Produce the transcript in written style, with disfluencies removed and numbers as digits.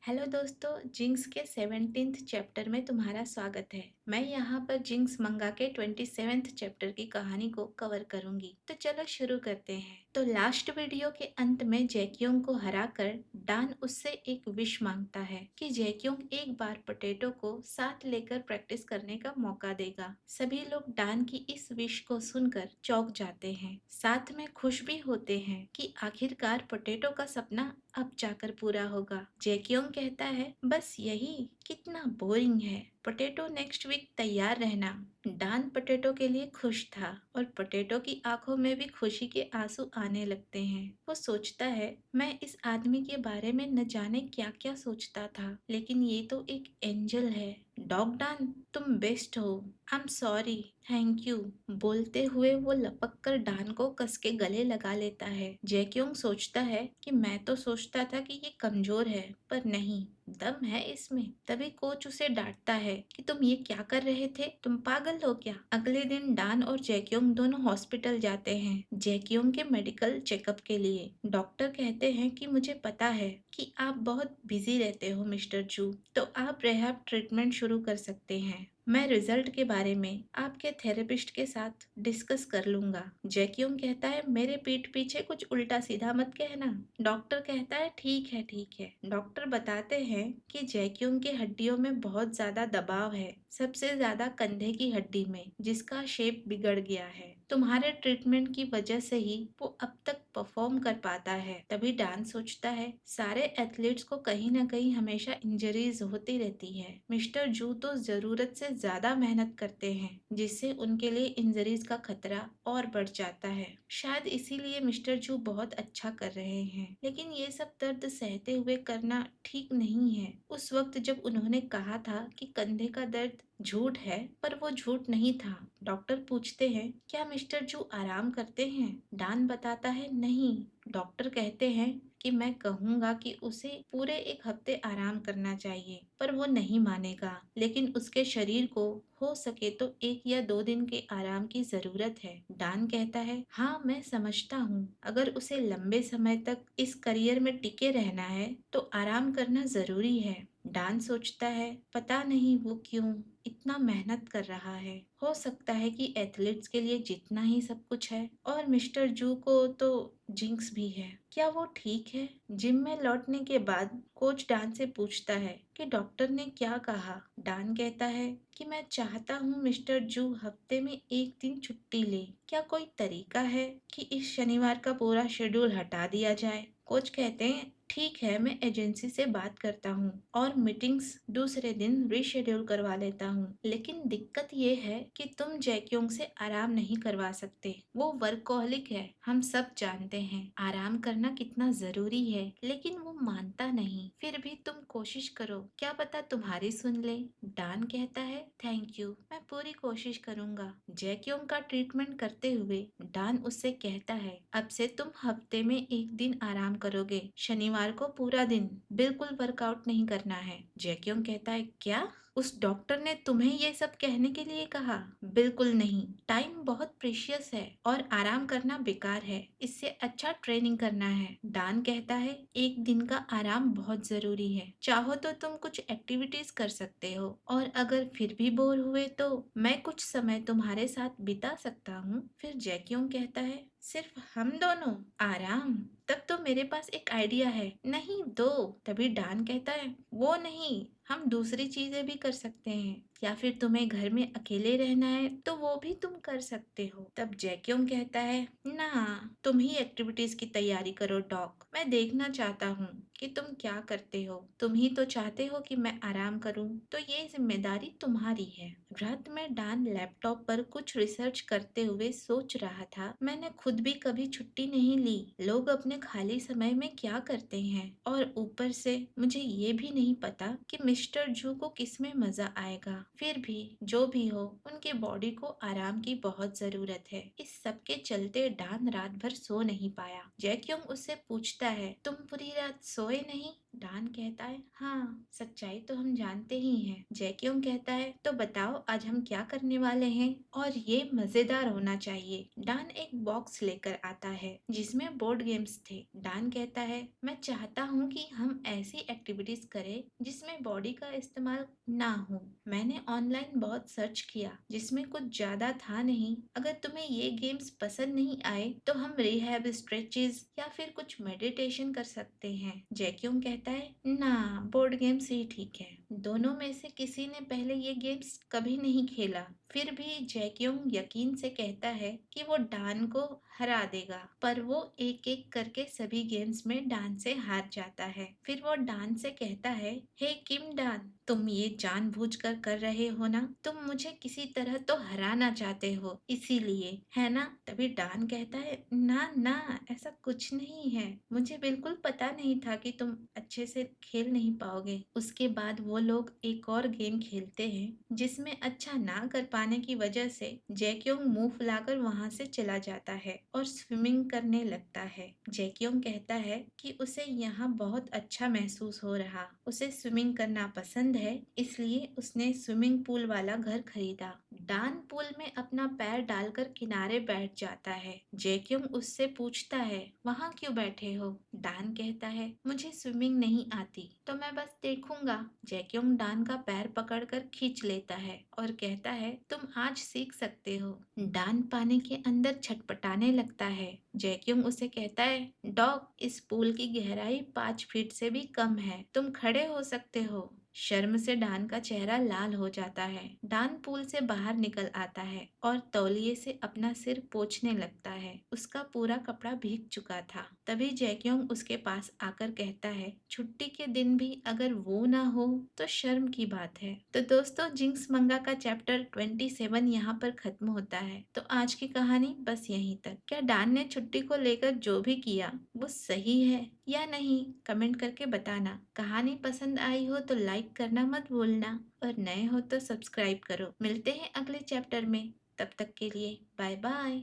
Hello दोस्तों, jinx के 17th chapter में तुम्हारा स्वागत है। मैं यहाँ पर जिंक्स मंगा के 27th चैप्टर की कहानी को कवर करूंगी। तो चलो शुरू करते हैं। तो लास्ट वीडियो के अंत में जैक्योंग को हराकर डान उससे एक विश मांगता है कि जैक्योंग एक बार पोटैटो को साथ लेकर प्रैक्टिस करने का मौका देगा। सभी लोग डान की इस विश को सुनकर चौंक जाते हैं, साथ में खुश भी होते हैं कि आखिरकार पोटैटो का सपना अब जाकर पूरा होगा। जैक्योंग कहता है, बस यही, कितना बोरिंग है। पोटैटो नेक्स्ट वीक तैयार रहना। डान पोटैटो के लिए खुश था और पोटैटो की आंखों में भी खुशी के आंसू आने लगते हैं। वो सोचता है, मैं इस आदमी के बारे में न जाने क्या क्या सोचता था, लेकिन ये तो एक एंजल है। डॉग डान, तुम बेस्ट हो। I am sorry, thank you. बोलते हुए वो लपक कर डान को कस के गले लगा लेता है। जैक्योंग सोचता है कि मैं तो सोचता था कि ये कमजोर है, पर नहीं, दम है इसमें। तभी कोच उसे डांटता है कि तुम ये क्या कर रहे थे, तुम पागल हो क्या। अगले दिन डान और जैक्योंग दोनों हॉस्पिटल जाते हैं, जैक्योंग के मेडिकल चेकअप के लिए। डॉक्टर कहते हैं कि मुझे पता है कि आप बहुत बिजी रहते हो मिस्टर जू, तो आप रिहैब ट्रीटमेंट शुरू कर सकते हैं। मैं रिजल्ट के बारे में आपके थेरेपिस्ट के साथ डिस्कस कर लूंगा। जैक्योंग कहता है, मेरे पीठ पीछे कुछ उल्टा सीधा मत कहना। डॉक्टर कहता है, ठीक है ठीक है। डॉक्टर बताते हैं कि जैक्योंग की हड्डियों में बहुत ज्यादा दबाव है, सबसे ज्यादा कंधे की हड्डी में, जिसका शेप बिगड़ गया है। तुम्हारे ट्रीटमेंट की वजह से ही वो अब तक परफॉर्म कर पाता है। तभी डान सोचता है, सारे एथलीट्स को कहीं ना कहीं हमेशा इंजरीज होती रहती है। मिस्टर जू तो जरूरत से ज्यादा मेहनत करते हैं, जिससे उनके लिए इंजरीज का खतरा और बढ़ जाता है। शायद इसीलिए मिस्टर जू बहुत अच्छा कर रहे हैं, लेकिन ये सब दर्द सहते हुए करना ठीक नहीं है। उस वक्त जब उन्होंने कहा था कि कंधे का दर्द झूठ है, पर वो झूठ नहीं था। डॉक्टर पूछते हैं, क्या मिस्टर जू आराम करते हैं। डान बताता है, नहीं। डॉक्टर कहते हैं कि मैं कहूँगा कि उसे पूरे एक हफ्ते आराम करना चाहिए, पर वो नहीं मानेगा। लेकिन उसके शरीर को हो सके तो 1 या 2 दिन के आराम की जरूरत है। डान कहता है, हाँ मैं समझता हूँ, अगर उसे लंबे समय तक इस करियर में टिके रहना है तो आराम करना जरूरी है। डान सोचता है, पता नहीं वो क्यों इतना मेहनत कर रहा है। हो सकता है कि एथलीट्स के लिए जितना ही सब कुछ है, और मिस्टर जू को तो जिंक्स भी है। क्या वो ठीक है। जिम में लौटने के बाद कोच डान से पूछता है कि डॉक्टर ने क्या कहा। डान कहता है कि मैं चाहता हूँ मिस्टर जू हफ्ते में 1 दिन छुट्टी ले। क्या कोई तरीका है कि इस शनिवार का पूरा शेड्यूल हटा दिया जाए। कोच कहते हैं, ठीक है, मैं एजेंसी से बात करता हूँ और मीटिंग्स दूसरे दिन रीशेड्यूल करवा लेता हूँ। लेकिन दिक्कत ये है कि तुम जैक्योंग से आराम नहीं करवा सकते। वो वर्कहोलिक है, हम सब जानते हैं आराम करना कितना जरूरी है, लेकिन वो मानता नहीं। फिर भी तुम कोशिश करो, क्या पता तुम्हारी सुन ले। डान कहता है, थैंक यू, मैं पूरी कोशिश करूंगा। जैक्योंग का ट्रीटमेंट करते हुए डान उससे कहता है, अब से तुम हफ्ते में 1 दिन आराम करोगे, शनिवार को पूरा दिन, बिल्कुल वर्कआउट नहीं करना है। जैक्योंग कहता है, क्या उस डॉक्टर ने तुम्हें ये सब कहने के लिए कहा। बिल्कुल नहीं, टाइम बहुत प्रीशियस है और आराम करना बेकार है, इससे अच्छा ट्रेनिंग करना है। डान कहता है, 1 दिन का आराम बहुत जरूरी है, चाहो तो तुम कुछ एक्टिविटीज कर सकते हो, और अगर फिर भी बोर हुए तो मैं कुछ समय तुम्हारे साथ बिता सकता हूँ। फिर जैक्योंग कहता है, सिर्फ हम दोनों आराम। तब तो मेरे पास एक आइडिया है, नहीं दो। तभी डान कहता है, वो नहीं, हम दूसरी चीजें भी कर सकते हैं, या फिर तुम्हें घर में अकेले रहना है तो वो भी तुम कर सकते हो। तब जैक्योंग कहता है, ना, तुम ही एक्टिविटीज की तैयारी करो डॉग, मैं देखना चाहता हूँ कि तुम क्या करते हो। तुम ही तो चाहते हो कि मैं आराम करूँ, तो ये जिम्मेदारी तुम्हारी है। रात में डान लैपटॉप पर कुछ रिसर्च करते हुए सोच रहा था, मैंने खुद भी कभी छुट्टी नहीं ली, लोग अपने खाली समय में क्या करते हैं, और ऊपर से मुझे ये भी नहीं पता कि मिस्टर जू को किसमें मजा आएगा। फिर भी जो भी हो, उनके बॉडी को आराम की बहुत जरूरत है। इस सब के चलते डान रात भर सो नहीं पाया। जैक्योंग उससे पूछता है, तुम पूरी रात सोए नहीं। डान कहता है हाँ, सच्चाई तो हम जानते ही हैं। जैक्योंग कहता है तो बताओ आज हम क्या करने वाले हैं, और ये मजेदार होना चाहिए। डान एक बॉक्स लेकर आता है जिसमें बोर्ड गेम्स थे। डान कहता है मैं चाहता हूँ कि हम ऐसी एक्टिविटीज करें जिसमें बॉडी का इस्तेमाल ना हो। मैंने ऑनलाइन बहुत सर्च किया जिसमें कुछ ज्यादा था नहीं। अगर तुम्हें ये गेम्स पसंद नहीं आए तो हम रिहैब स्ट्रेचेस या फिर कुछ मेडिटेशन कर सकते हैं। जैक्योंग कहता है ना, बोर्ड गेम्स ही ठीक है। दोनों में से किसी ने पहले ये गेम्स कभी नहीं खेला। फिर भी जैक्योंग यकीन से कहता है कि वो डान को हरा देगा, पर वो एक एक करके सभी गेम्स में डान से हार जाता है। फिर वो डान से कहता है हे किम डान, तुम ये जानबूझकर कर रहे हो ना? तुम मुझे किसी तरह तो हराना चाहते हो, इसीलिए, है ना? तभी डान कहता है ना ना, ऐसा कुछ नहीं है। मुझे बिल्कुल पता नहीं था कि तुम अच्छे से खेल नहीं पाओगे। उसके बाद वो लोग एक और गेम खेलते हैं जिसमें अच्छा ना कर पाने की वजह से जैक्योंग मुंह फुलाकर वहां से चला जाता है और स्विमिंग करने लगता है। जैक्योंग कहता है कि उसे यहाँ बहुत अच्छा महसूस हो रहा, उसे स्विमिंग करना पसंद है, इसलिए उसने स्विमिंग पूल वाला घर खरीदा। डान पूल में अपना पैर डालकर किनारे बैठ जाता है। जैक्योंग उससे पूछता है वहाँ क्यों बैठे हो? डान कहता है मुझे स्विमिंग नहीं आती तो मैं बस देखूंगा। जैक्योंग डान का पैर पकड़कर खींच लेता है और कहता है तुम आज सीख सकते हो। डान पानी के अंदर छटपटाने लगता है। जैक्योंग उसे कहता है डॉग, इस पूल की गहराई 5 फीट से भी कम है, तुम खड़े हो सकते हो। शर्म से डान का चेहरा लाल हो जाता है। डान पूल से बाहर निकल आता है और तौलिए से अपना सिर पोंछने लगता है। उसका पूरा कपड़ा भीग चुका था। तभी जैक्योंग उसके पास आकर कहता है छुट्टी के दिन भी अगर वो ना हो तो शर्म की बात है। तो दोस्तों, जिंक्स मंगा का चैप्टर 27 यहाँ पर खत्म होता है। तो आज की कहानी बस यहीं तक। क्या डान ने छुट्टी को लेकर जो भी किया वो सही है या नहीं, कमेंट करके बताना। कहानी पसंद आई हो तो लाइक करना मत भूलना, और नए हो तो सब्सक्राइब करो। मिलते हैं अगले चैप्टर में, तब तक के लिए बाय बाय।